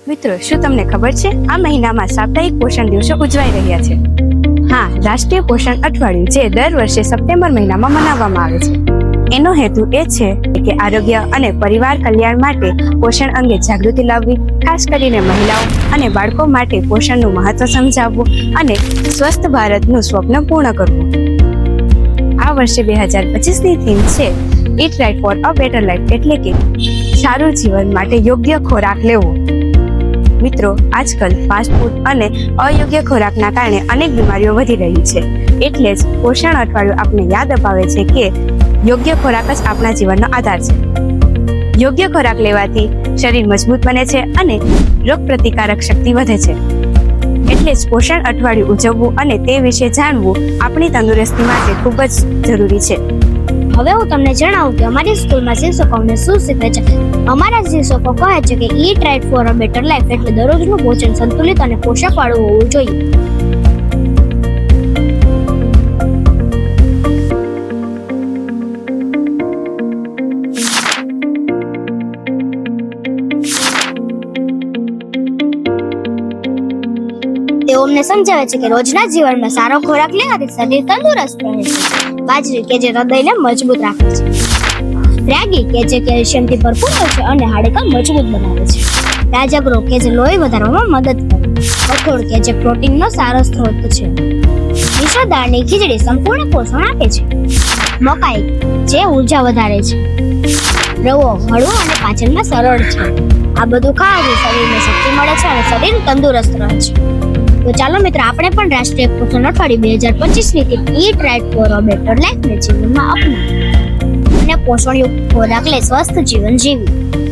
મિત્રો, શું તમને ખબર છે આ મહિનામાં સાપ્તાહિક પોષણ દિવસો ઉજવાઈ રહ્યા છે? હા, રાષ્ટ્રીય પોષણ અઠવાડિયું જે દર વર્ષે સપ્ટેમ્બર મહિનામાં મનાવવામાં આવે છે. એનો હેતુ એ છે કે આરોગ્ય અને પરિવાર કલ્યાણ માટે પોષણ અંગે જાગૃતિ લાવવી, ખાસ કરીને મહિલાઓ અને બાળકો માટે પોષણનું મહત્વ સમજાવવું અને સ્વસ્થ ભારતનું સ્વપ્ન પૂર્ણ કરવું. આ વર્ષે 2025ની થીમ છે eat right for a better life, એટલે કે સારું જીવન માટે યોગ્ય ખોરાક લેવો. મિત્રો, આજકાલ ફાસ્ટ ફૂડ અને અયોગ્ય ખોરાકના કારણે અનેક બીમારીઓ વધી રહી છે. એટલે જ પોષણ અઠવાડિયું આપણે યાદ અપાવે છે કે યોગ્ય ખોરાક જ આપણા જીવનનો આધાર છે. યોગ્ય ખોરાક લેવાથી શરીર મજબૂત બને છે અને રોગ પ્રતિકારક શક્તિ વધે છે. એટલે જ પોષણ અઠવાડિયું ઉજવવું અને તે વિશે જાણવું આપણી તંદુરસ્તી માટે ખૂબ જ જરૂરી છે. હવે હું તમને જણાવું કે અમારી સ્કૂલમાં શિક્ષકોને શું શીખવે છે. અમારા શિક્ષકો કહે છે કે eat right for a better life એટલે દરરોજનું ભોજન સંતુલિત અને પોષક વાળું હોવું જોઈએ. તેઓ અમને સમજાવે છે કે રોજના જીવનમાં સારો ખોરાક લેવાથી શરીર તંદુરસ્ત રહે છે. બાજરી કે જે હૃદયને મજબૂત રાખે છે. રાગી કે જે કેલ્શિયમથી ભરપૂર હોય છે અને હાડકાં મજબૂત બનાવે છે. રાજગરો કે જે લોહી વધારવામાં મદદ કરે. કઠોળ કે જે પ્રોટીનનો સારો સ્ત્રોત છે. મિશ્ર દાળની ખીચડી સંપૂર્ણ પોષણ આપે છે. મકાઈ જે ઊર્જા વધારે છે. રવો હળવો અને પાચનમાં સરળ છે. આ બધું ખાવાથી શરીરને શક્તિ મળે છે અને શરીર તંદુરસ્ત રહે છે. તો ચાલો મિત્રો, આપણે પણ રાષ્ટ્રીય પોષણ અઠવાડિયું 2025ની ઈટ રાઈટ ફોર અ બેટર લાઈફને જીવનમાં અપનાવીએ અને પોષણયુક્ત ખોરાક લે સ્વસ્થ જીવન જીવીએ.